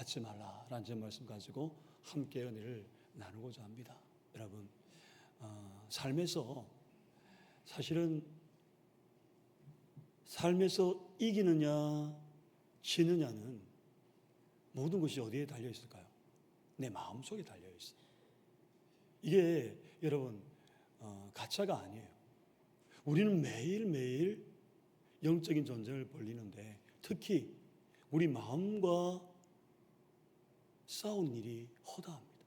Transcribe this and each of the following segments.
받지 말라라는 제 말씀 가지고 함께 은혜를 나누고자 합니다. 여러분, 삶에서 사실은 삶에서 이기느냐 지느냐는 모든 것이 어디에 달려 있을까요? 내 마음속에 달려 있어요. 이게 여러분 가짜가 아니에요. 우리는 매일매일 영적인 전쟁을 벌이는데 특히 우리 마음과 싸우는 일이 허다합니다.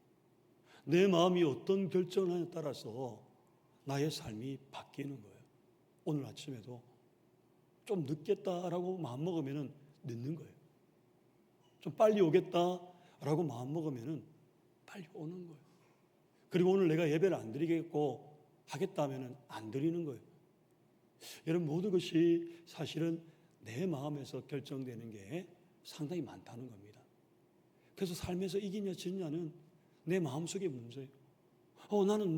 내 마음이 어떤 결정을 하냐에 따라서 나의 삶이 바뀌는 거예요. 오늘 아침에도 좀 늦겠다라고 마음먹으면 늦는 거예요. 좀 빨리 오겠다라고 마음먹으면 빨리 오는 거예요. 그리고 오늘 내가 예배를 안 드리겠고 하겠다 하면 안 드리는 거예요. 여러분, 모든 것이 사실은 내 마음에서 결정되는 게 상당히 많다는 겁니다. 그래서 삶에서 이기냐 지느냐는 내 마음속의 문제예요. 나는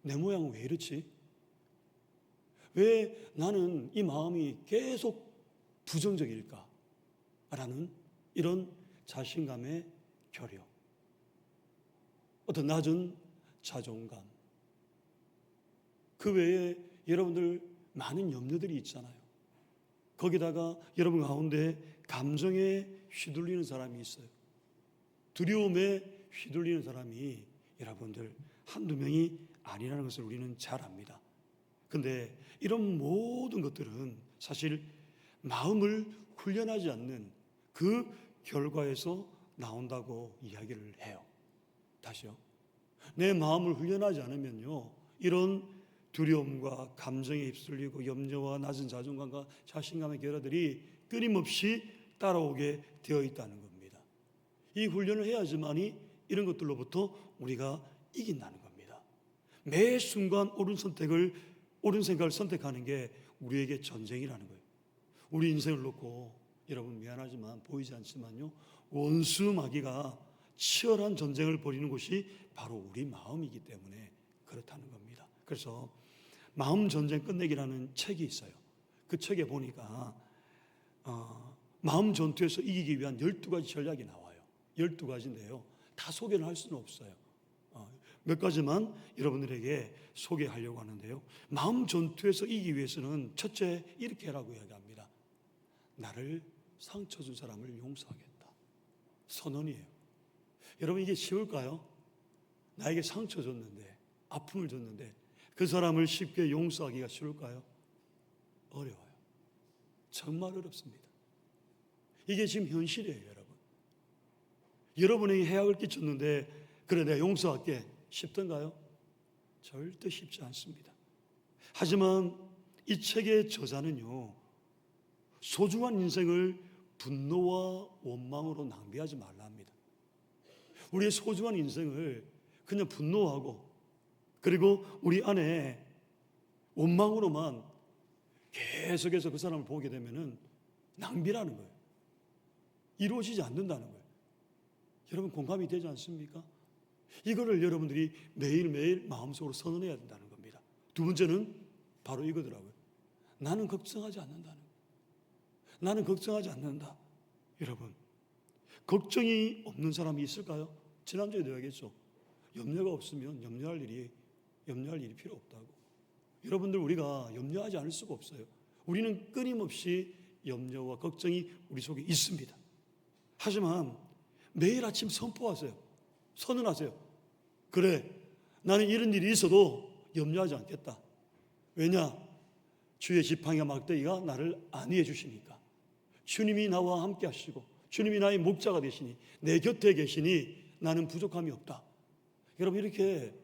내 모양은 왜 이렇지? 왜 나는 이 마음이 계속 부정적일까? 라는 이런 자신감의 결여, 어떤 낮은 자존감, 그 외에 여러분들 많은 염려들이 있잖아요. 거기다가 여러분 가운데 감정에 휘둘리는 사람이 있어요. 두려움에 휘둘리는 사람이 여러분들 한두 명이 아니라는 것을 우리는 잘 압니다. 근데 이런 모든 것들은 사실 마음을 훈련하지 않는 그 결과에서 나온다고 이야기를 해요. 다시요. 내 마음을 훈련하지 않으면요, 이런 두려움과 감정에 휩쓸리고 염려와 낮은 자존감과 자신감의 결여들이 끊임없이 따라오게 되어 있다는 겁니다. 이 훈련을 해야지만이 이런 것들로부터 우리가 이긴다는 겁니다. 매 순간 옳은 생각을 선택하는 게 우리에게 전쟁이라는 거예요. 우리 인생을 놓고 여러분 미안하지만 보이지 않지만요, 원수 마귀가 치열한 전쟁을 벌이는 곳이 바로 우리 마음이기 때문에 그렇다는 겁니다. 그래서 마음 전쟁 끝내기라는 책이 있어요. 그 책에 보니까 마음 전투에서 이기기 위한 12가지 전략이 나와요. 12가지인데요. 다 소개를 할 수는 없어요. 몇 가지만 여러분들에게 소개하려고 하는데요. 마음 전투에서 이기기 위해서는 첫째, 이렇게 하라고 이야기합니다. 나를 상처 준 사람을 용서하겠다. 선언이에요. 여러분, 이게 쉬울까요? 나에게 상처 줬는데, 아픔을 줬는데 그 사람을 쉽게 용서하기가 쉬울까요? 어려워요. 정말 어렵습니다. 이게 지금 현실이에요, 여러분. 여러분에게 해악을 끼쳤는데 그래 내가 용서할게 쉽던가요? 절대 쉽지 않습니다. 하지만 이 책의 저자는요, 소중한 인생을 분노와 원망으로 낭비하지 말라 합니다. 우리의 소중한 인생을 그냥 분노하고 그리고 우리 안에 원망으로만 계속해서 그 사람을 보게 되면은 낭비라는 거예요. 이루어지지 않는다는 거예요. 여러분 공감이 되지 않습니까? 이거를 여러분들이 매일매일 마음속으로 선언해야 된다는 겁니다. 두 번째는 바로 이거더라고요. 나는 걱정하지 않는다는 거예요. 나는 걱정하지 않는다. 여러분, 걱정이 없는 사람이 있을까요? 지난주에도 이야기했죠. 염려가 없으면 염려할 일이 필요 없다고. 여러분들, 우리가 염려하지 않을 수가 없어요. 우리는 끊임없이 염려와 걱정이 우리 속에 있습니다. 하지만 매일 아침 선포하세요. 선언하세요. 그래, 나는 이런 일이 있어도 염려하지 않겠다. 왜냐? 주의 지팡이와 막대기가 나를 안위해 주시니까. 주님이 나와 함께 하시고 주님이 나의 목자가 되시니 내 곁에 계시니 나는 부족함이 없다. 여러분, 이렇게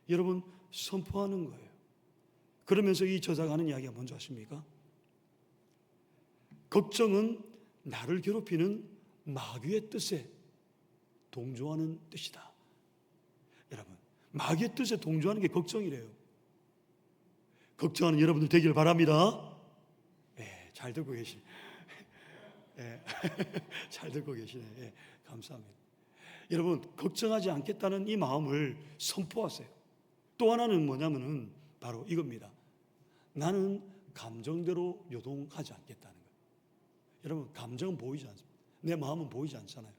여러분 선포하는 거예요. 그러면서 이 저자가 하는 이야기가 뭔지 아십니까? 걱정은 나를 괴롭히는 마귀의 뜻에 동조하는 뜻이다. 여러분, 마귀의 뜻에 동조하는 게 걱정이래요. 걱정하는 여러분들 되길 바랍니다. 잘 듣고 계시네. 잘 듣고 계시네. 감사합니다. 여러분, 걱정하지 않겠다는 이 마음을 선포하세요. 또 하나는 뭐냐면은 바로 이겁니다. 나는 감정대로 요동하지 않겠다는 거예요. 여러분, 감정은 보이지 않습니다. 내 마음은 보이지 않잖아요.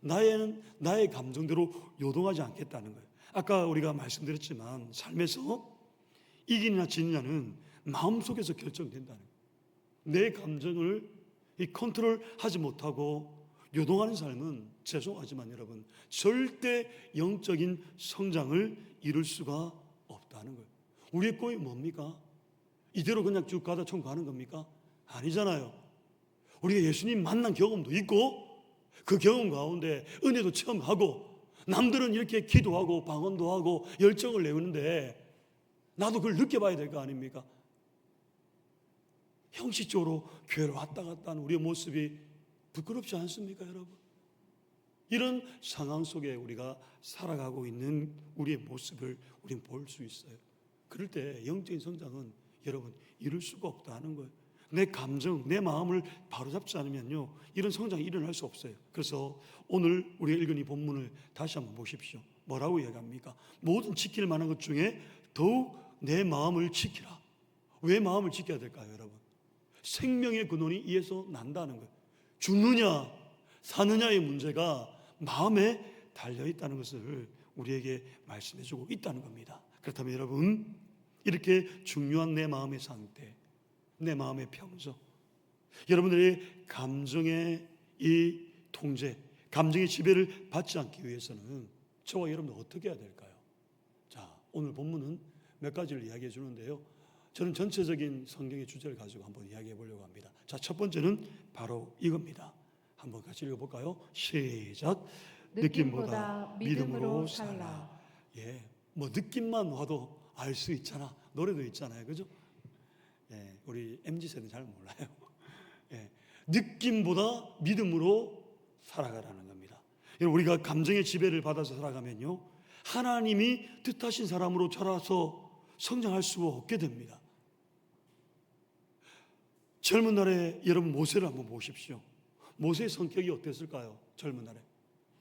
나의 감정대로 요동하지 않겠다는 거예요. 아까 우리가 말씀드렸지만 삶에서 이기느냐 지느냐는 마음속에서 결정된다는 거예요. 내 감정을 컨트롤하지 못하고 요동하는 삶은 죄송하지만 여러분 절대 영적인 성장을 이룰 수가 없다는 거예요. 우리의 꿈이 뭡니까? 이대로 그냥 쭉 가다 총 가는 겁니까? 아니잖아요. 우리가 예수님 만난 경험도 있고 그 경험 가운데 은혜도 체험하고 남들은 이렇게 기도하고 방언도 하고 열정을 내우는데 나도 그걸 느껴봐야 될 거 아닙니까? 형식적으로 교회를 왔다 갔다 하는 우리의 모습이 부끄럽지 않습니까, 여러분? 이런 상황 속에 우리가 살아가고 있는 우리의 모습을 우리는 볼 수 있어요. 그럴 때 영적인 성장은 여러분 이룰 수가 없다는 거예요. 내 감정, 내 마음을 바로잡지 않으면요 이런 성장이 일어날 수 없어요. 그래서 오늘 우리가 읽은 이 본문을 다시 한번 보십시오. 뭐라고 이야기합니까? 모든 지킬 만한 것 중에 더욱 내 마음을 지키라. 왜 마음을 지켜야 될까요, 여러분? 생명의 근원이 이에서 난다는 거예요. 죽느냐 사느냐의 문제가 마음에 달려있다는 것을 우리에게 말씀해주고 있다는 겁니다. 그렇다면 여러분 이렇게 중요한 내 마음의 상태, 내 마음의 평정, 여러분들의 감정의 이 통제, 감정의 지배를 받지 않기 위해서는 저와 여러분들 어떻게 해야 될까요? 자, 오늘 본문은 몇 가지를 이야기해 주는데요. 저는 전체적인 성경의 주제를 가지고 한번 이야기해 보려고 합니다. 자, 첫 번째는 바로 이겁니다. 한번 같이 읽어볼까요? 시작. 느낌보다 믿음으로 살라. 예, 뭐 느낌만 와도 알 수 있잖아. 노래도 있잖아요, 그죠? 예, 우리 MZ세대는 잘 몰라요. 예, 느낌보다 믿음으로 살아가라는 겁니다. 우리가 감정의 지배를 받아서 살아가면요 하나님이 뜻하신 사람으로 자라서 성장할 수가 없게 됩니다. 젊은 날에 여러분 모세를 한번 보십시오. 모세의 성격이 어땠을까요? 젊은 날에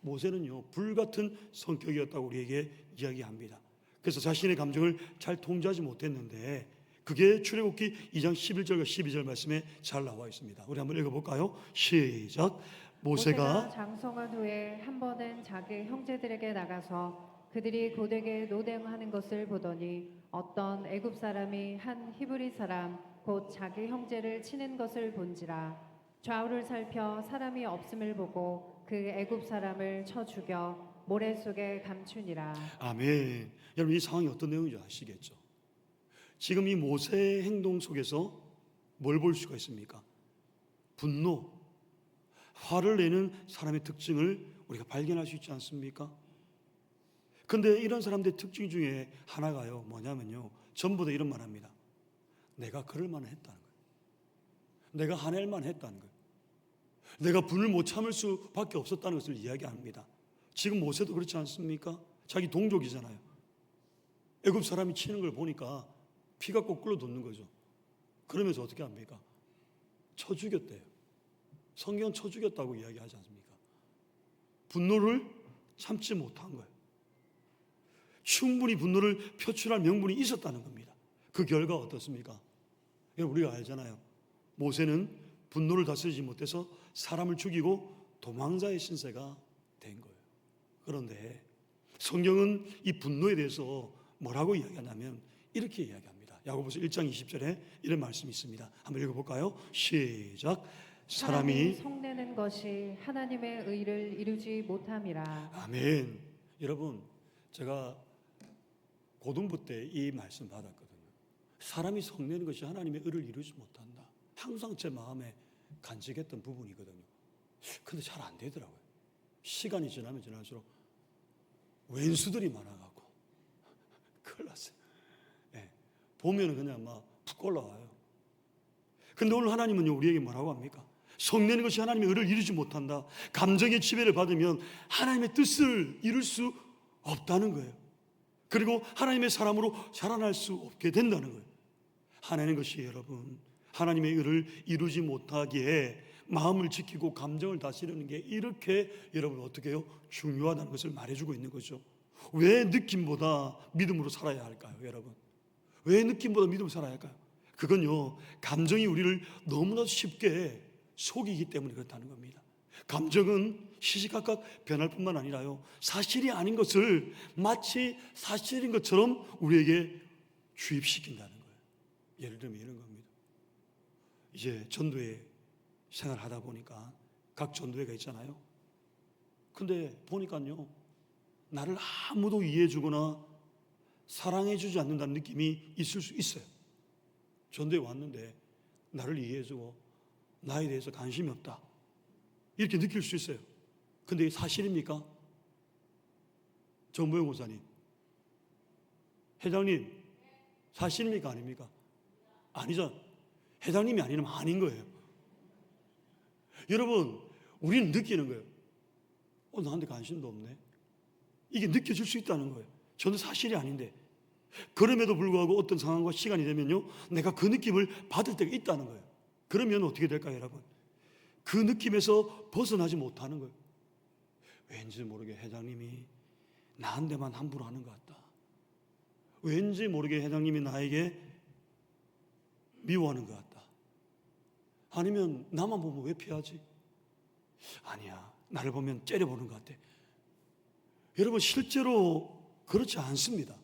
모세는요 불같은 성격이었다고 우리에게 이야기합니다. 그래서 자신의 감정을 잘 통제하지 못했는데 그게 출애굽기 2장 11절과 12절 말씀에 잘 나와 있습니다. 우리 한번 읽어볼까요? 시작. 모세가 장성한 후에 한 번은 자기 형제들에게 나가서 그들이 고되게 노대하는 것을 보더니 어떤 애굽 사람이 한 히브리 사람 곧 자기 형제를 치는 것을 본지라. 좌우를 살펴 사람이 없음을 보고 그 애굽 사람을 쳐 죽여 모래 속에 감추니라. 아멘. 여러분 이 상황이 어떤 내용인지 아시겠죠? 지금 이 모세의 행동 속에서 뭘 볼 수가 있습니까? 분노, 화를 내는 사람의 특징을 우리가 발견할 수 있지 않습니까? 근데 이런 사람들의 특징 중에 하나가요 뭐냐면요 전부 다 이런 말 합니다. 내가 그럴 만한 했다는 거예요. 내가 화낼 만한 했다는 거예요. 내가 분을 못 참을 수밖에 없었다는 것을 이야기합니다. 지금 모세도 그렇지 않습니까? 자기 동족이잖아요. 애굽 사람이 치는 걸 보니까 피가 거꾸로 돋는 거죠. 그러면서 어떻게 합니까? 쳐 죽였대요. 성경은 쳐 죽였다고 이야기하지 않습니까? 분노를 참지 못한 거예요. 충분히 분노를 표출할 명분이 있었다는 겁니다. 그 결과 어떻습니까? 우리가 알잖아요. 모세는 분노를 다스리지 못해서 사람을 죽이고 도망자의 신세가 된 거예요. 그런데 성경은 이 분노에 대해서 뭐라고 이야기하냐면 이렇게 이야기합니다. 야고보서 1장 20절에 이런 말씀이 있습니다. 한번 읽어볼까요? 시작. 사람이 성내는 것이 하나님의 의를 이루지 못함이라. 아멘. 여러분 제가 고등부 때 이 말씀 받았거든요. 사람이 성내는 것이 하나님의 의를 이루지 못한다. 항상 제 마음에 간직했던 부분이거든요. 근데 잘 안 되더라고요. 시간이 지나면 지날수록 왼수들이 많아갖고 큰일 났어요. 네. 보면은 그냥 막 푹 올라와요. 근데 오늘 하나님은요 우리에게 뭐라고 합니까? 성내는 것이 하나님의 의를 이루지 못한다. 감정의 지배를 받으면 하나님의 뜻을 이룰 수 없다는 거예요. 그리고 하나님의 사람으로 자라날 수 없게 된다는 거예요. 하나님 것이 여러분 하나님의 의를 이루지 못하기에 마음을 지키고 감정을 다스리는 게 이렇게 여러분 어떻게 해요? 중요하다는 것을 말해주고 있는 거죠. 왜 느낌보다 믿음으로 살아야 할까요, 여러분? 왜 느낌보다 믿음으로 살아야 할까요? 그건요 감정이 우리를 너무나 쉽게 속이기 때문에 그렇다는 겁니다. 감정은 시시각각 변할 뿐만 아니라요, 사실이 아닌 것을 마치 사실인 것처럼 우리에게 주입시킨다는 거예요. 예를 들면 이런 겁니다. 이제 전도회 생활하다 보니까 각 전도회가 있잖아요. 근데 보니까요, 나를 아무도 이해해주거나 사랑해주지 않는다는 느낌이 있을 수 있어요. 전도회 왔는데 나를 이해해주고 나에 대해서 관심이 없다, 이렇게 느낄 수 있어요. 근데 이게 사실입니까? 정보영 목사님, 회장님, 사실입니까? 아닙니까? 아니죠. 회장님이 아니면 아닌 거예요. 여러분, 우리는 느끼는 거예요. 나한테 관심도 없네. 이게 느껴질 수 있다는 거예요. 저는 사실이 아닌데. 그럼에도 불구하고 어떤 상황과 시간이 되면요, 내가 그 느낌을 받을 때가 있다는 거예요. 그러면 어떻게 될까요, 여러분? 그 느낌에서 벗어나지 못하는 거예요. 왠지 모르게 회장님이 나한테만 함부로 하는 것 같다. 왠지 모르게 회장님이 나에게 미워하는 것 같다. 아니면 나만 보면 왜 피하지? 아니야, 나를 보면 째려보는 것 같아. 여러분, 실제로 그렇지 않습니다.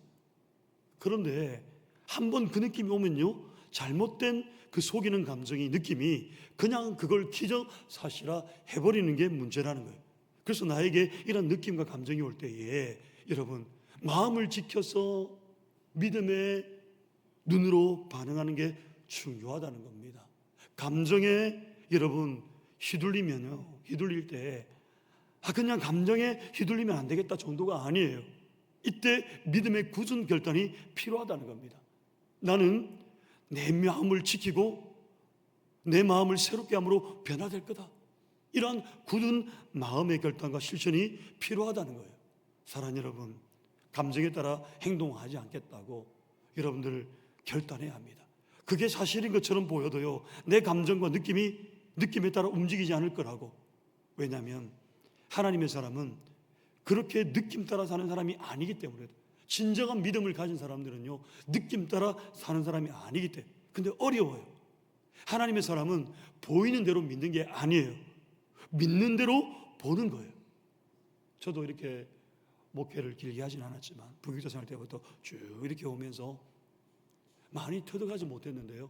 그런데 한번 그 느낌이 오면요, 잘못된 그 속이는 감정이, 느낌이 그냥 그걸 기정사실화 해버리는 게 문제라는 거예요. 그래서 나에게 이런 느낌과 감정이 올 때에 여러분, 마음을 지켜서 믿음의 눈으로 반응하는 게 중요하다는 겁니다. 감정에 여러분 휘둘릴 때 그냥 감정에 휘둘리면 안 되겠다 정도가 아니에요. 이때 믿음의 굳은 결단이 필요하다는 겁니다. 나는 내 마음을 지키고 내 마음을 새롭게 함으로 변화될 거다. 이러한 굳은 마음의 결단과 실천이 필요하다는 거예요. 사랑하는 여러분, 감정에 따라 행동하지 않겠다고 여러분들 결단해야 합니다. 그게 사실인 것처럼 보여도요, 내 감정과 느낌에 따라 움직이지 않을 거라고. 왜냐하면 하나님의 사람은 그렇게 느낌 따라 사는 사람이 아니기 때문에, 진정한 믿음을 가진 사람들은요, 느낌 따라 사는 사람이 아니기 때문에. 근데 어려워요. 하나님의 사람은 보이는 대로 믿는 게 아니에요. 믿는 대로 보는 거예요. 저도 이렇게 목회를 길게 하진 않았지만 부교사 생활 때부터 쭉 이렇게 오면서 많이 터득하지 못했는데요,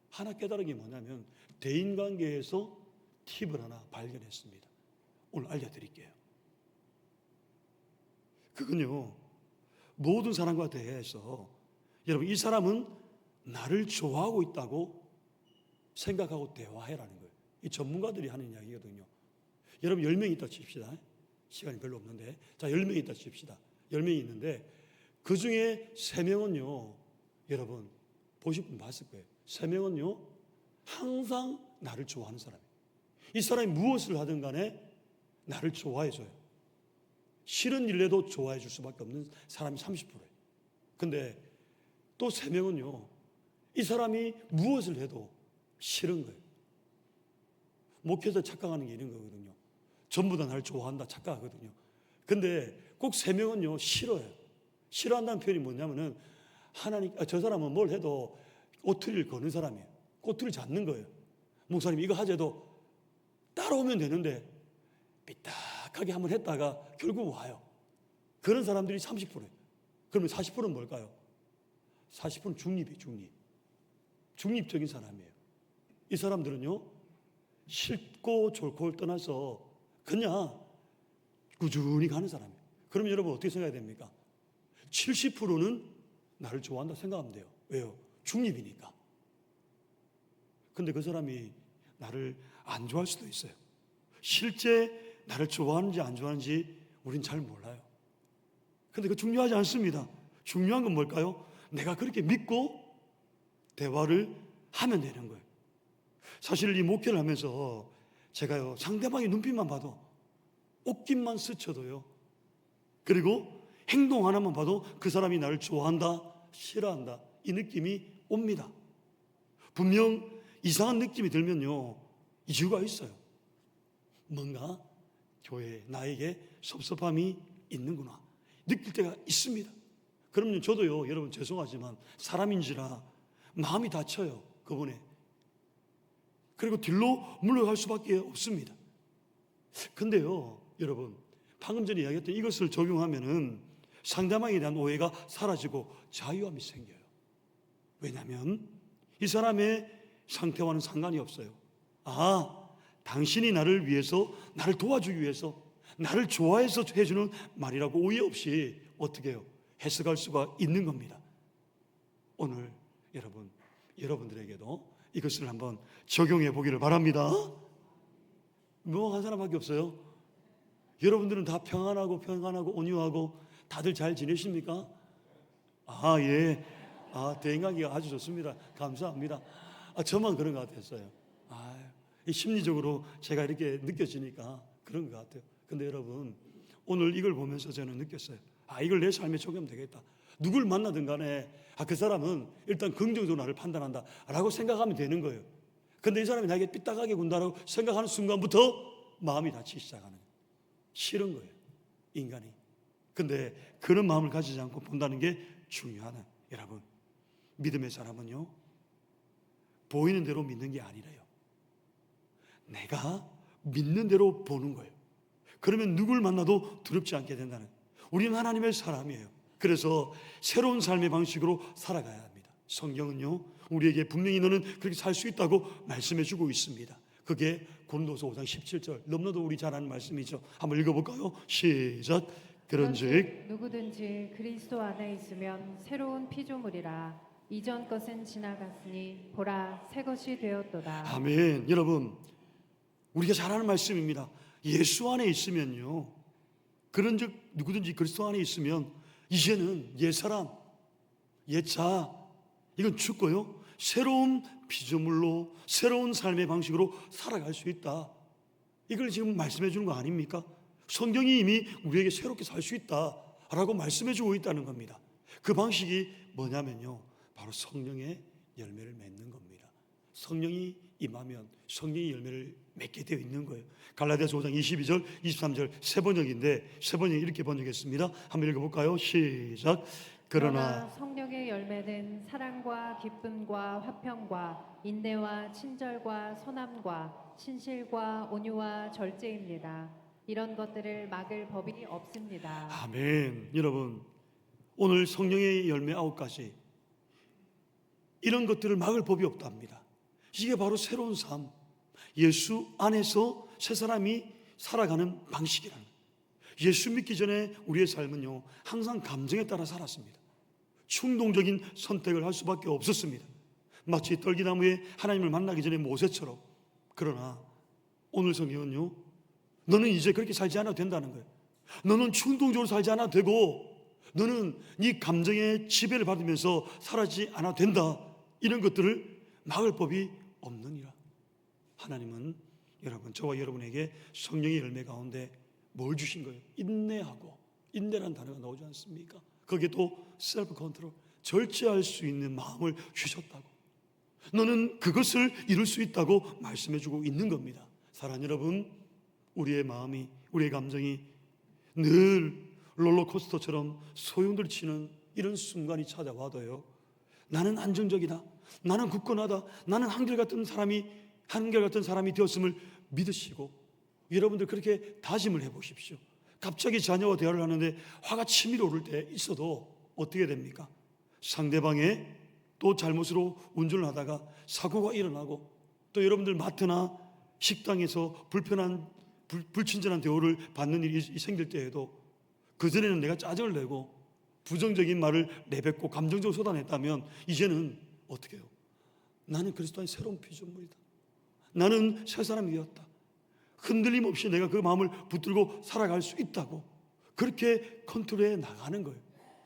하나 깨달은 게 뭐냐면 대인관계에서 팁을 하나 발견했습니다. 오늘 알려드릴게요. 그건요, 모든 사람과 대해서 여러분, 이 사람은 나를 좋아하고 있다고 생각하고 대화해라는 거예요. 이 전문가들이 하는 이야기거든요. 여러분 10명 있다 칩시다. 시간이 별로 없는데, 자 10명 있다 칩시다. 10명이 있는데 그 중에 3명은요, 여러분 보실 분 봤을 거예요. 3명은요 항상 나를 좋아하는 사람이에요. 이 사람이 무엇을 하든 간에 나를 좋아해줘요. 싫은 일에도 좋아해 줄 수밖에 없는 사람이 30%예요. 근데 또 3명은요, 이 사람이 무엇을 해도 싫은 거예요. 목회자 착각하는 게 이런 거거든요. 전부 다 나를 좋아한다 착각하거든요. 근데 꼭 3명은요 싫어요. 싫어한다는 표현이 뭐냐면은 저 사람은 뭘 해도 꼬투리를 거는 사람이에요. 꼬투리를 잡는 거예요. 목사님 이거 하재도 따라오면 되는데 삐딱하게 한번 했다가 결국 와요. 그런 사람들이 30%예요. 그러면 40%는 뭘까요? 40%는 중립이에요. 중립적인 사람이에요. 이 사람들은요, 싫고 좋고를 떠나서 그냥 꾸준히 가는 사람이에요. 그럼 여러분 어떻게 생각해야 됩니까? 70%는 나를 좋아한다 생각하면 돼요. 왜요? 중립이니까. 근데 그 사람이 나를 안 좋아할 수도 있어요. 실제 나를 좋아하는지 안 좋아하는지 우린 잘 몰라요. 근데 그 중요하지 않습니다. 중요한 건 뭘까요? 내가 그렇게 믿고 대화를 하면 되는 거예요. 사실 이 목회를 하면서 제가요, 상대방의 눈빛만 봐도, 옷깃만 스쳐도요, 그리고 행동 하나만 봐도 그 사람이 나를 좋아한다, 싫어한다, 이 느낌이 옵니다. 분명 이상한 느낌이 들면요, 이유가 있어요. 뭔가 교회에 나에게 섭섭함이 있는구나 느낄 때가 있습니다. 그러면 저도요, 여러분 죄송하지만 사람인지라 마음이 다쳐요. 그분에. 그리고 뒤로 물러갈 수밖에 없습니다. 근데요, 여러분, 방금 전에 이야기했던 이것을 적용하면은 상대방에 대한 오해가 사라지고 자유함이 생겨요. 왜냐하면 이 사람의 상태와는 상관이 없어요. 아, 당신이 나를 위해서, 나를 도와주기 위해서, 나를 좋아해서 해주는 말이라고 오해 없이 어떻게 해요? 해석할 수가 있는 겁니다. 오늘 여러분들에게도 이것을 한번 적용해 보기를 바랍니다. 뭐 한 사람밖에 없어요. 여러분들은 다 평안하고 온유하고 다들 잘 지내십니까? 아, 예. 아, 대인관계가 아주 좋습니다. 감사합니다. 아, 저만 그런 것 같았어요. 아, 이 심리적으로 제가 이렇게 느껴지니까 그런 것 같아요. 근데 여러분, 오늘 이걸 보면서 저는 느꼈어요. 아, 이걸 내 삶에 적용하면 되겠다. 누굴 만나든 간에 그 사람은 일단 긍정적으로 나를 판단한다 라고 생각하면 되는 거예요. 근데 이 사람이 나에게 삐딱하게 군다라고 생각하는 순간부터 마음이 다치기 시작하는 거예요. 싫은 거예요, 인간이. 근데 그런 마음을 가지지 않고 본다는 게 중요하다. 여러분, 믿음의 사람은요, 보이는 대로 믿는 게 아니래요. 내가 믿는 대로 보는 거예요. 그러면 누굴 만나도 두렵지 않게 된다는. 우리는 하나님의 사람이에요. 그래서 새로운 삶의 방식으로 살아가야 합니다. 성경은요, 우리에게 분명히 너는 그렇게 살 수 있다고 말씀해 주고 있습니다. 그게 고린도서 5장 17절, 너무나도 우리 잘 아는 말씀이죠. 한번 읽어볼까요? 시작. 그런즉 누구든지 그리스도 안에 있으면 새로운 피조물이라. 이전 것은 지나갔으니 보라 새 것이 되었도다. 아멘. 여러분, 우리가 잘 아는 말씀입니다. 예수 안에 있으면요, 그런즉 누구든지 그리스도 안에 있으면 이제는 옛사람, 옛자, 이건 죽고요, 새로운 피조물로 새로운 삶의 방식으로 살아갈 수 있다. 이걸 지금 말씀해 주는 거 아닙니까? 성경이 이미 우리에게 새롭게 살 수 있다라고 말씀해 주고 있다는 겁니다. 그 방식이 뭐냐면요, 바로 성령의 열매를 맺는 겁니다. 성령이 임하면 성령의 열매를 맺게 되어 있는 거예요. 갈라디아서 5장 22절, 23절 세 번역인데 세 번역 이렇게 번역했습니다. 한번 읽어볼까요? 시작. 그러나 성령의 열매는 사랑과 기쁨과 화평과 인내와 친절과 선함과 신실과 온유와 절제입니다. 이런 것들을 막을 법이 없습니다. 아멘. 여러분, 오늘 성령의 열매 9가지, 이런 것들을 막을 법이 없답니다. 이게 바로 새로운 삶, 예수 안에서 새 사람이 살아가는 방식이라는 거예요. 예수 믿기 전에 우리의 삶은요, 항상 감정에 따라 살았습니다. 충동적인 선택을 할 수밖에 없었습니다. 마치 떨기나무에 하나님을 만나기 전에 모세처럼. 그러나 오늘 성경은요, 너는 이제 그렇게 살지 않아도 된다는 거예요. 너는 충동적으로 살지 않아도 되고, 너는 네 감정의 지배를 받으면서 살지 않아도 된다. 이런 것들을 막을 법이 없느니라. 하나님은 여러분, 저와 여러분에게 성령의 열매 가운데 뭘 주신 거예요? 인내하고, 인내라는 단어가 나오지 않습니까? 거기에 또 셀프 컨트롤, 절제할 수 있는 마음을 주셨다고. 너는 그것을 이룰 수 있다고 말씀해 주고 있는 겁니다. 사랑하는 여러분, 우리의 마음이, 우리의 감정이 늘 롤러코스터처럼 소용돌이치는 이런 순간이 찾아와도요, 나는 안정적이다, 나는 굳건하다, 나는 한결같은 사람이 되었음을 믿으시고, 여러분들 그렇게 다짐을 해보십시오. 갑자기 자녀와 대화를 하는데 화가 치밀어 오를 때 있어도 어떻게 됩니까? 상대방의 또 잘못으로 운전을 하다가 사고가 일어나고, 또 여러분들 마트나 식당에서 불친절한 대우를 받는 일이 생길 때에도 그전에는 내가 짜증을 내고 부정적인 말을 내뱉고 감정적으로 쏟아냈다면 이제는 어떻게 해요? 나는 그리스도 안에 새로운 피조물이다, 나는 새 사람이 되었다, 흔들림 없이 내가 그 마음을 붙들고 살아갈 수 있다고, 그렇게 컨트롤해 나가는 거예요.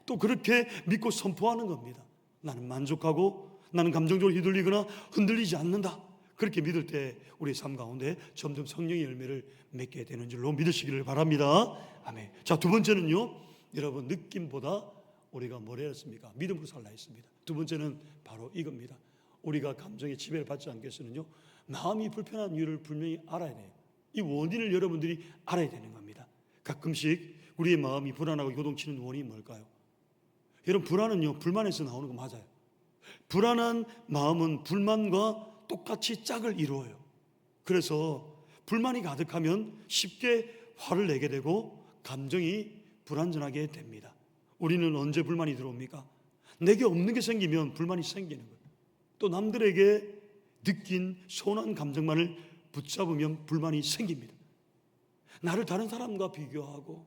또 그렇게 믿고 선포하는 겁니다. 나는 만족하고, 나는 감정적으로 휘둘리거나 흔들리지 않는다. 그렇게 믿을 때 우리의 삶 가운데 점점 성령의 열매를 맺게 되는 줄로 믿으시기를 바랍니다. 아멘. 자, 두 번째는요, 여러분, 느낌보다 우리가 뭘 했습니까? 믿음으로 살라 했습니다. 두 번째는 바로 이겁니다. 우리가 감정의 지배를 받지 않게 해서는요, 마음이 불편한 이유를 분명히 알아야 돼요. 이 원인을 여러분들이 알아야 되는 겁니다. 가끔씩 우리의 마음이 불안하고 요동치는 원인이 뭘까요? 여러분, 불안은요, 불만에서 나오는 거 맞아요. 불안한 마음은 불만과 똑같이 짝을 이루어요. 그래서 불만이 가득하면 쉽게 화를 내게 되고 감정이 불안정하게 됩니다. 우리는 언제 불만이 들어옵니까? 내게 없는 게 생기면 불만이 생기는 거예요. 또 남들에게 느낀 서운한 감정만을 붙잡으면 불만이 생깁니다. 나를 다른 사람과 비교하고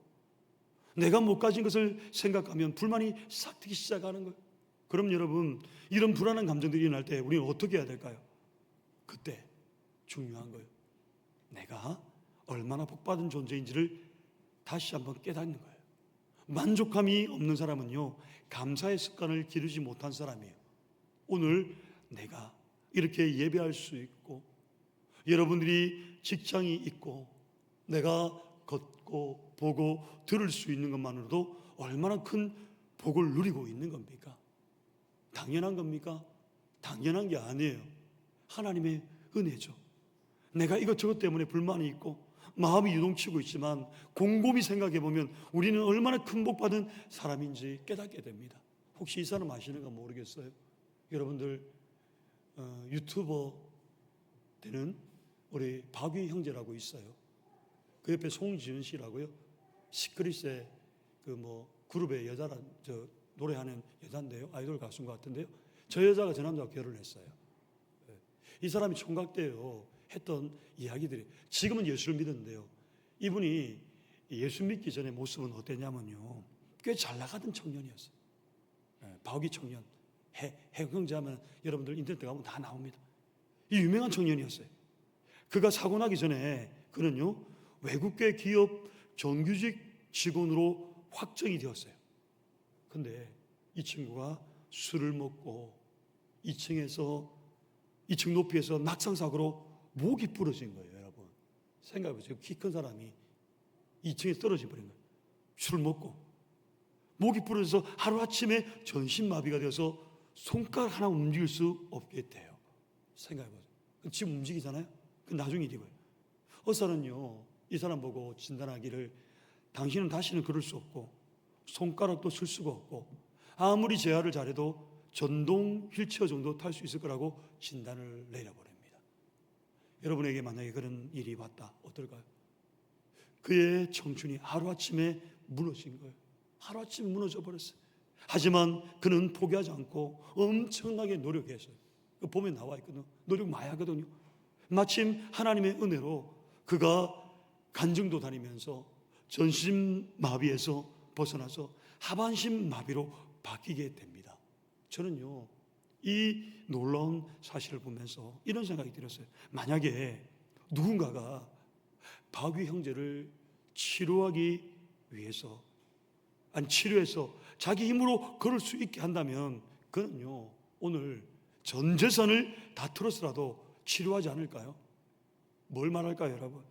내가 못 가진 것을 생각하면 불만이 싹트기 시작하는 거예요. 그럼 여러분, 이런 불안한 감정들이 일어날 때 우리는 어떻게 해야 될까요? 그때 중요한 거예요. 내가 얼마나 복받은 존재인지를 다시 한번 깨닫는 거예요. 만족감이 없는 사람은요, 감사의 습관을 기르지 못한 사람이에요. 오늘 내가 이렇게 예배할 수 있고, 여러분들이 직장이 있고, 내가 걷고 보고 들을 수 있는 것만으로도 얼마나 큰 복을 누리고 있는 겁니까? 당연한 겁니까? 당연한 게 아니에요. 하나님의 은혜죠. 내가 이것저것 때문에 불만이 있고 마음이 유동치고 있지만 곰곰이 생각해 보면 우리는 얼마나 큰 복 받은 사람인지 깨닫게 됩니다. 혹시 이 사람 아시는가 모르겠어요. 여러분들 유튜버 되는 우리 박위 형제라고 있어요. 그 옆에 송지은 씨라고요. 시크릿의 그룹의 여자란 노래하는 여자인데요. 아이돌 가수인 것 같은데요. 저 여자가 저 남자와 결혼했어요. 이 사람이 총각 때요 했던 이야기들이, 지금은 예수를 믿었는데요, 이분이 예수 믿기 전에 모습은 어땠냐면요, 꽤 잘 나가던 청년이었어요. 박위 청년, 해형제 하면 여러분들 인터넷에 가면 다 나옵니다. 이 유명한 청년이었어요. 그가 사고 나기 전에 그는요 외국계 기업 정규직 직원으로 확정이 되었어요. 근데 이 친구가 술을 먹고 2층 높이에서 낙상사고로 목이 부러진 거예요. 여러분 생각해보세요. 키 큰 사람이 2층에 떨어져 버린 거예요. 술을 먹고 목이 부러져서 하루아침에 전신마비가 되어서 손가락 하나 움직일 수 없게 돼요. 생각해보세요. 지금 움직이잖아요. 그 나중에 일이고요. 의사는요 이 사람 보고 진단하기를, 당신은 다시는 그럴 수 없고 손가락도 쓸 수가 없고 아무리 재활을 잘해도 전동 휠체어 정도 탈 수 있을 거라고 진단을 내려버립니다. 여러분에게 만약에 그런 일이 왔다 어떨까요? 그의 청춘이 하루아침에 무너진 거예요. 하루아침에 무너져 버렸어요. 하지만 그는 포기하지 않고 엄청나게 노력했어요. 보면 나와 있거든요. 노력 많이 하거든요. 마침 하나님의 은혜로 그가 간증도 다니면서 전신마비에서 벗어나서 하반신마비로 바뀌게 됩니다. 저는요 이 놀라운 사실을 보면서 이런 생각이 들었어요. 만약에 누군가가 박위 형제를 치료하기 위해서, 아니 치료해서 자기 힘으로 걸을 수 있게 한다면 그는요 오늘 전 재산을 다 털어서라도 치료하지 않을까요? 뭘 말할까요, 여러분?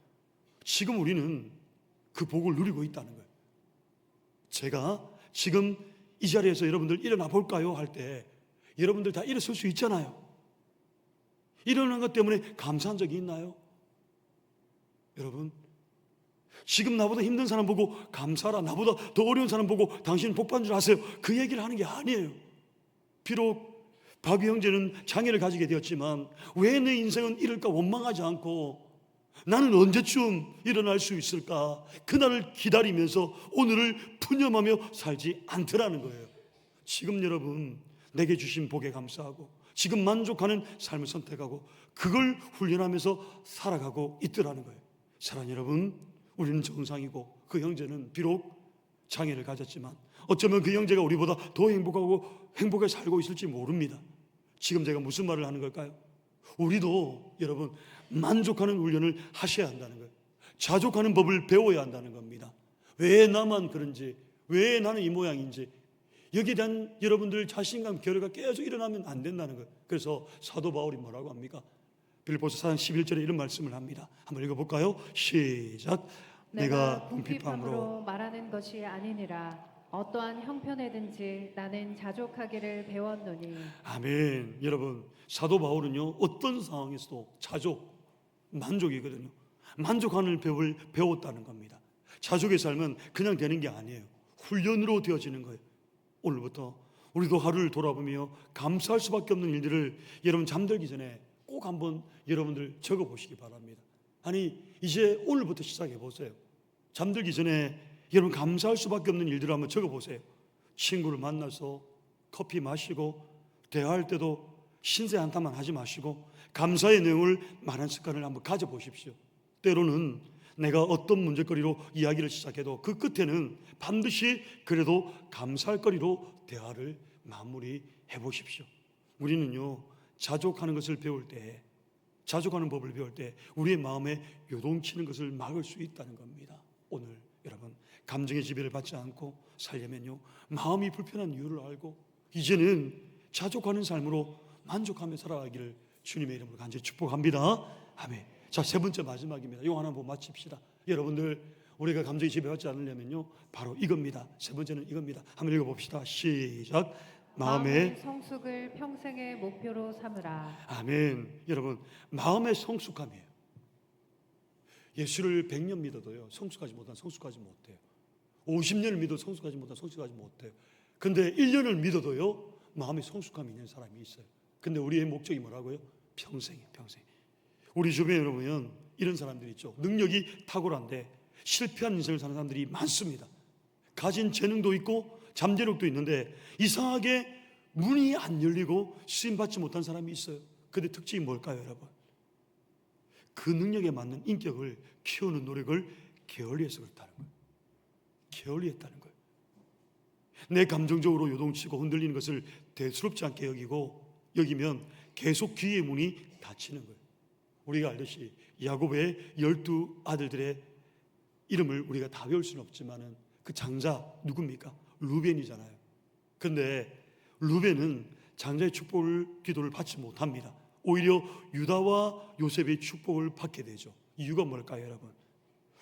지금 우리는 그 복을 누리고 있다는 거예요. 제가 지금 이 자리에서 여러분들 일어나 볼까요? 할 때 여러분들 다 일어설 수 있잖아요. 일어난 것 때문에 감사한 적이 있나요? 여러분, 지금 나보다 힘든 사람 보고 감사하라, 나보다 더 어려운 사람 보고 당신은 복 받는 줄 아세요? 그 얘기를 하는 게 아니에요. 비록 박위 형제는 장애를 가지게 되었지만 왜 내 인생은 이럴까 원망하지 않고 나는 언제쯤 일어날 수 있을까 그날을 기다리면서 오늘을 푸념하며 살지 않더라는 거예요. 지금 여러분 내게 주신 복에 감사하고 지금 만족하는 삶을 선택하고 그걸 훈련하면서 살아가고 있더라는 거예요. 사랑하는 여러분, 우리는 정상이고 그 형제는 비록 장애를 가졌지만 어쩌면 그 형제가 우리보다 더 행복하게 살고 있을지 모릅니다. 지금 제가 무슨 말을 하는 걸까요? 우리도 여러분 만족하는 훈련을 하셔야 한다는 거예요. 자족하는 법을 배워야 한다는 겁니다. 왜 나만 그런지, 왜 나는 이 모양인지 여기에 대한 여러분들 자신감, 결여가 계속 일어나면 안 된다는 거예요. 그래서 사도 바울이 뭐라고 합니까? 빌립보서 4장 11절에 이런 말씀을 합니다. 한번 읽어볼까요? 시작. 내가 궁핍함으로 말하는 것이 아니니라. 어떠한 형편에든지 나는 자족하기를 배웠노니. 아멘. 여러분 사도 바울은요 어떤 상황에서도 자족, 만족이거든요. 만족하는 법을 배웠다는 겁니다. 자족의 삶은 그냥 되는 게 아니에요. 훈련으로 되어지는 거예요. 오늘부터 우리도 하루를 돌아보며 감사할 수밖에 없는 일들을 여러분 잠들기 전에 꼭 한번 여러분들 적어보시기 바랍니다. 아니 이제 오늘부터 시작해 보세요. 잠들기 전에 여러분 감사할 수밖에 없는 일들을 한번 적어 보세요. 친구를 만나서 커피 마시고 대화할 때도 신세 한탄만 하지 마시고 감사의 내용을 말하는 습관을 한번 가져보십시오. 때로는 내가 어떤 문제거리로 이야기를 시작해도 그 끝에는 반드시 그래도 감사할 거리로 대화를 마무리해 보십시오. 우리는요, 자족하는 것을 배울 때, 자족하는 법을 배울 때 우리의 마음에 요동치는 것을 막을 수 있다는 겁니다. 오늘 여러분 감정의 지배를 받지 않고 살려면요, 마음이 불편한 이유를 알고 이제는 자족하는 삶으로 만족하며 살아가기를 주님의 이름으로 간절히 축복합니다. 아멘. 자, 세 번째 마지막입니다. 이거 하나 보고 마칩시다. 여러분들, 우리가 감정의 지배받지 않으려면요, 바로 이겁니다. 세 번째는 이겁니다. 한번 읽어봅시다. 시작. 마음의 성숙을 평생의 목표로 삼으라. 아멘. 여러분, 마음의 성숙함이에요. 예수를 100년 믿어도요, 성숙하지 못해요. 50년을 믿어도 성숙하지 못해요. 근데 1년을 믿어도요, 마음의 성숙함이 있는 사람이 있어요. 근데 우리의 목적이 뭐라고요? 평생이에요, 평생. 우리 주변에 보면 이런 사람들이 있죠. 능력이 탁월한데 실패한 인생을 사는 사람들이 많습니다. 가진 재능도 있고 잠재력도 있는데 이상하게 문이 안 열리고 쓰임받지 못한 사람이 있어요. 근데 특징이 뭘까요, 여러분? 그 능력에 맞는 인격을 키우는 노력을 게을리해서 그렇다는 거예요. 게을리했다는 거예요. 내 감정적으로 요동치고 흔들리는 것을 대수롭지 않게 여기면 계속 귀의 문이 닫히는 거예요. 우리가 알듯이 야곱의 12아들들의 이름을 우리가 다 외울 수는 없지만은 그 장자 누굽니까? 루벤이잖아요. 그런데 루벤은 장자의 축복을 기도를 받지 못합니다. 오히려 유다와 요셉의 축복을 받게 되죠. 이유가 뭘까요, 여러분?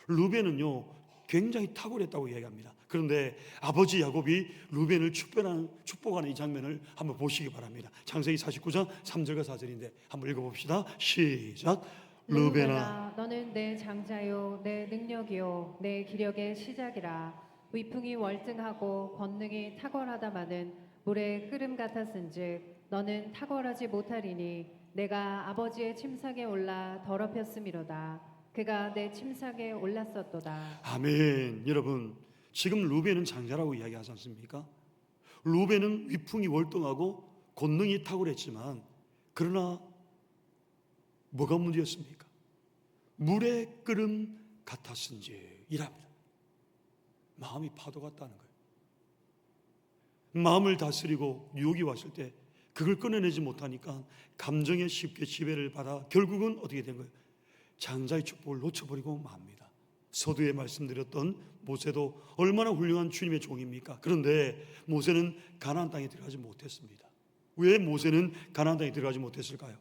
루벤은요, 굉장히 탁월했다고 이야기합니다. 그런데 아버지 야곱이 루벤을 축복하는 이 장면을 한번 보시기 바랍니다. 창세기 49장 3절과 4절인데 한번 읽어봅시다. 시작. 루벤아, 너는 내 장자요, 내 능력이요, 내 기력의 시작이라. 위풍이 월등하고 권능이 탁월하다마는 물의 끓음 같았은즉 너는 탁월하지 못하리니 내가 아버지의 침상에 올라 더럽혔음이로다. 그가 내 침상에 올랐었도다. 아멘. 여러분, 지금 루벤은 장자라고 이야기하지 않습니까? 루벤은 위풍이 월등하고 권능이 탁월했지만 그러나 뭐가 문제였습니까? 물의 끓음 같았은지 이랍니다. 마음이 파도 같다는 거예요. 마음을 다스리고 유혹이 왔을 때 그걸 끊어내지 못하니까 감정에 쉽게 지배를 받아 결국은 어떻게 된 거예요? 장자의 축복을 놓쳐버리고 맙니다. 서두에 말씀드렸던 모세도 얼마나 훌륭한 주님의 종입니까? 그런데 모세는 가나안 땅에 들어가지 못했습니다. 왜 모세는 가나안 땅에 들어가지 못했을까요?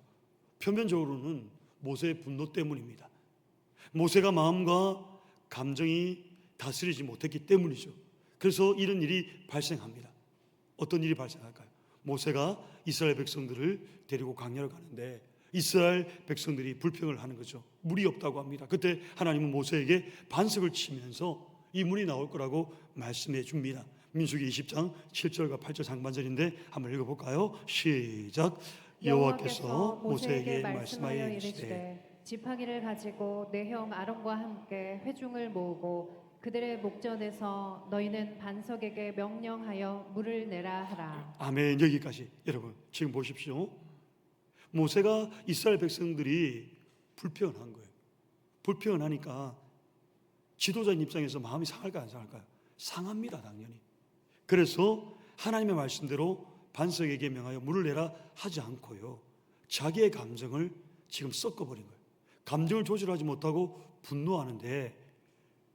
표면적으로는 모세의 분노 때문입니다. 모세가 마음과 감정이 다스리지 못했기 때문이죠. 그래서 이런 일이 발생합니다. 어떤 일이 발생할까요? 모세가 이스라엘 백성들을 데리고 광야를 가는데 이스라엘 백성들이 불평을 하는 거죠. 물이 없다고 합니다. 그때 하나님은 모세에게 반석을 치면서 이 물이 나올 거라고 말씀해 줍니다. 민수기 20장 7절과 8절 상반절인데 한번 읽어볼까요? 시작. 여호와께서 모세에게 말씀하여 이르시되 지팡이를 가지고 내 형 아론과 함께 회중을 모으고 그들의 목전에서 너희는 반석에게 명령하여 물을 내라 하라. 아멘. 여기까지. 여러분 지금 보십시오. 모세가 이스라엘 백성들이 불평한 거예요. 불평하니까 지도자인 입장에서 마음이 상할까요, 안 상할까요? 상합니다, 당연히. 그래서 하나님의 말씀대로 반석에게 명하여 물을 내라 하지 않고요, 자기의 감정을 지금 섞어버린 거예요. 감정을 조절하지 못하고 분노하는데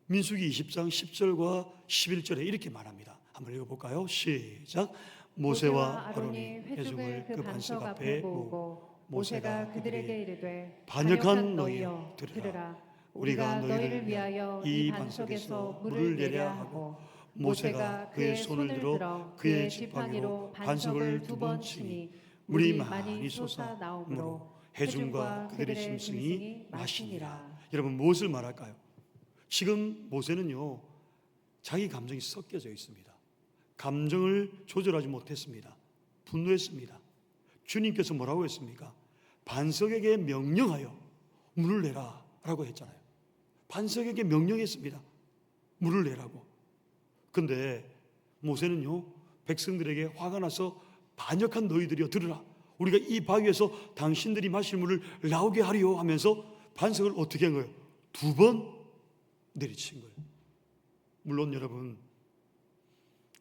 민수기 20장 10절과 11절에 이렇게 말합니다. 한번 읽어볼까요? 시작. 모세와 아론이 회중을 그 반석 앞에 모으고 모세가 그들에게 이르되 반역한 너희여 들으라. 우리가 너희를 위하여 이 반석에서 물을 내려 하고 모세가 그의 손을 들어 그의 지팡이로 반석을 2번 치니 물이 많이 솟아 나오므로 회중과 그들의 짐승이 마시니라. 여러분 무엇을 말할까요? 지금 모세는요, 자기 감정이 섞여져 있습니다. 감정을 조절하지 못했습니다. 분노했습니다. 주님께서 뭐라고 했습니까? 반석에게 명령하여 물을 내라 라고 했잖아요. 반석에게 명령했습니다. 물을 내라고. 근데 모세는요, 백성들에게 화가 나서 반역한 너희들이여 들으라. 우리가 이 바위에서 당신들이 마실 물을 나오게 하리요 하면서 반석을 어떻게 한 거예요? 2번 내리친 거예요. 물론 여러분,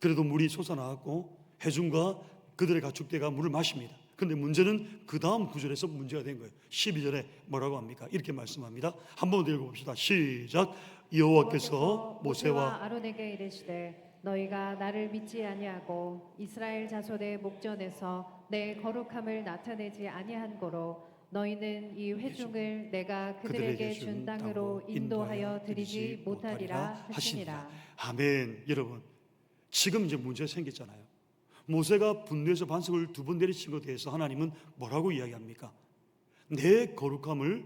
그래도 물이 솟아나왔고 해중과 그들의 가축대가 물을 마십니다. 근데 문제는 그 다음 구절에서 문제가 된 거예요. 12절에 뭐라고 합니까? 이렇게 말씀합니다. 한번 더 읽어봅시다. 시작. 여호와께서 모세와 아론에게 이르시되 너희가 나를 믿지 아니하고 이스라엘 자손의 목전에서 내 거룩함을 나타내지 아니한 고로 너희는 이 회중을 내가 그들에게 준 땅으로 인도하여 드리지 못하리라 하시니라. 아멘. 여러분, 지금 이제 문제가 생겼잖아요. 모세가 분노해서 반석을 2번 내리친 것에 대해서 하나님은 뭐라고 이야기합니까? 내 거룩함을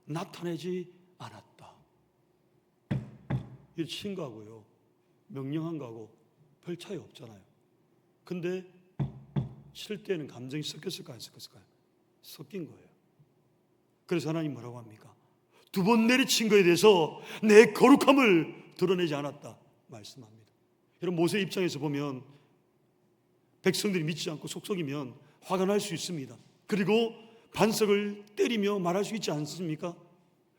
나타내지 않았다. 이 친 거하고요, 명령한 거하고 별 차이 없잖아요. 근데 칠 때는 감정이 섞였을까요? 안 섞였을까요? 섞인 거예요. 그래서 하나님 뭐라고 합니까? 2번 내리친 거에 대해서 내 거룩함을 드러내지 않았다 말씀합니다. 여러분, 모세 입장에서 보면 백성들이 믿지 않고 속썩이면 화가 날 수 있습니다. 그리고 반석을 때리며 말할 수 있지 않습니까?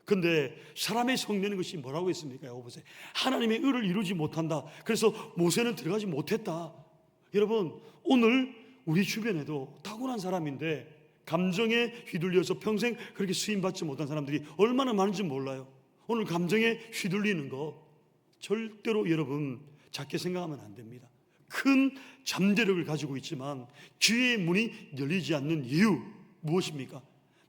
근데 사람의 성내는 것이 뭐라고 했습니까? 여보세요. 하나님의 의를 이루지 못한다. 그래서 모세는 들어가지 못했다. 여러분, 오늘 우리 주변에도 타고난 사람인데 감정에 휘둘려서 평생 그렇게 수임받지 못한 사람들이 얼마나 많은지 몰라요. 오늘 감정에 휘둘리는 거 절대로 여러분 작게 생각하면 안 됩니다. 큰 잠재력을 가지고 있지만 귀의 문이 열리지 않는 이유 무엇입니까?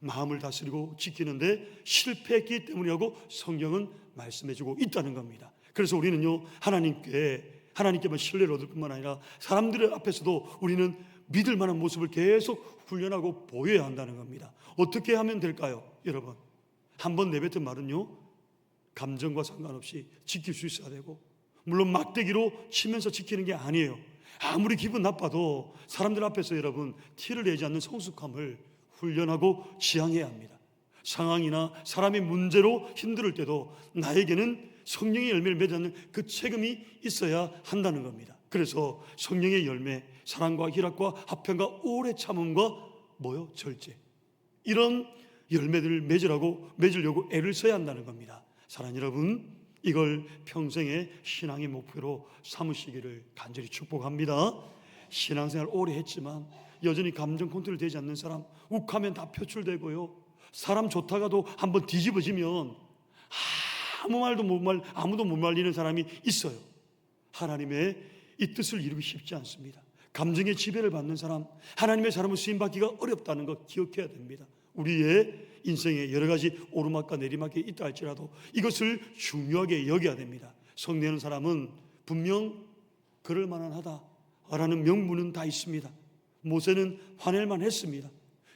마음을 다스리고 지키는데 실패했기 때문이라고 성경은 말씀해주고 있다는 겁니다. 그래서 우리는요, 하나님께만 신뢰를 얻을 뿐만 아니라 사람들 앞에서도 우리는 믿을 만한 모습을 계속 훈련하고 보여야 한다는 겁니다. 어떻게 하면 될까요? 여러분, 한번 내뱉은 말은요, 감정과 상관없이 지킬 수 있어야 되고, 물론 막대기로 치면서 지키는 게 아니에요. 아무리 기분 나빠도 사람들 앞에서 여러분 티를 내지 않는 성숙함을 훈련하고 지향해야 합니다. 상황이나 사람의 문제로 힘들 때도 나에게는 성령의 열매를 맺는 그 책임이 있어야 한다는 겁니다. 그래서 성령의 열매, 사랑과 희락과 화평과 오래 참음과 뭐요? 절제, 이런 열매들을 맺으려고 애를 써야 한다는 겁니다. 사랑하는 여러분, 이걸 평생의 신앙의 목표로 삼으시기를 간절히 축복합니다. 신앙생활 오래 했지만 여전히 감정 컨트롤 되지 않는 사람, 욱하면 다 표출되고요, 사람 좋다가도 한번 뒤집어지면 아무도 못 말리는 사람이 있어요. 하나님의 이 뜻을 이루기 쉽지 않습니다. 감정의 지배를 받는 사람, 하나님의 사람을 쓰임받기가 어렵다는 것 기억해야 됩니다. 우리의 인생에 여러 가지 오르막과 내리막이 있다 할지라도 이것을 중요하게 여겨야 됩니다. 성내는 사람은 분명 그럴 만하다라는 명분은 다 있습니다. 모세는 화낼만 했습니다.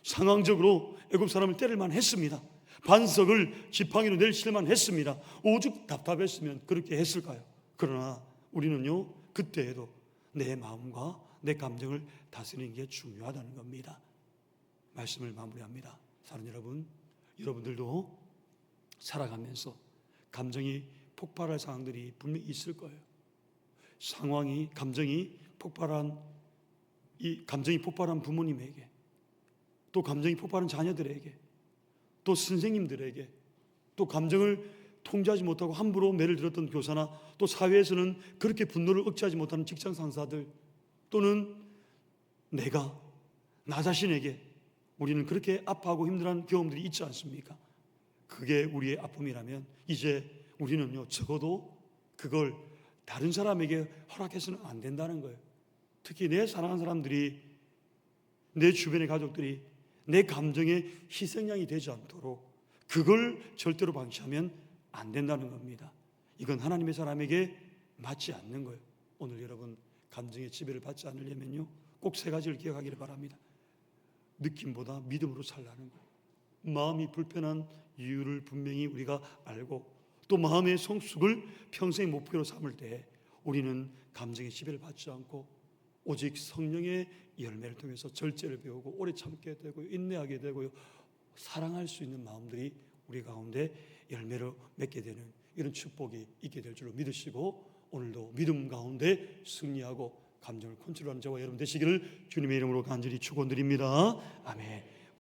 상황적으로 애굽 사람을 때릴만 했습니다. 반석을 지팡이로 내리칠만 했습니다. 오죽 답답했으면 그렇게 했을까요? 그러나 우리는요, 그때에도 내 마음과 내 감정을 다스리는 게 중요하다는 겁니다. 말씀을 마무리합니다. 사랑하는 여러분, 여러분들도 살아가면서 감정이 폭발할 상황들이 분명히 있을 거예요. 감정이 폭발한 부모님에게, 또 감정이 폭발한 자녀들에게, 또 선생님들에게, 또 감정을 통제하지 못하고 함부로 매를 들었던 교사나, 또 사회에서는 그렇게 분노를 억제하지 못하는 직장 상사들, 또는 나 자신에게 우리는 그렇게 아파하고 힘들어하는 경험들이 있지 않습니까? 그게 우리의 아픔이라면 이제 우리는요, 적어도 그걸 다른 사람에게 허락해서는 안 된다는 거예요. 특히 내 사랑하는 사람들이, 내 주변의 가족들이 내 감정의 희생양이 되지 않도록 그걸 절대로 방치하면 안 된다는 겁니다. 이건 하나님의 사람에게 맞지 않는 거예요. 오늘 여러분, 감정의 지배를 받지 않으려면요, 꼭 3가지를 기억하기를 바랍니다. 느낌보다 믿음으로 살라는 거예요. 마음이 불편한 이유를 분명히 우리가 알고, 또 마음의 성숙을 평생의 목표로 삼을 때 우리는 감정의 지배를 받지 않고 오직 성령의 열매를 통해서 절제를 배우고 오래 참게 되고요, 인내하게 되고요, 사랑할 수 있는 마음들이 우리 가운데 열매를 맺게 되는 이런 축복이 있게 될 줄로 믿으시고 오늘도 믿음 가운데 승리하고 감정을 컨트롤하는 저와 여러분 되시기를 주님의 이름으로 간절히 축원드립니다. 아멘.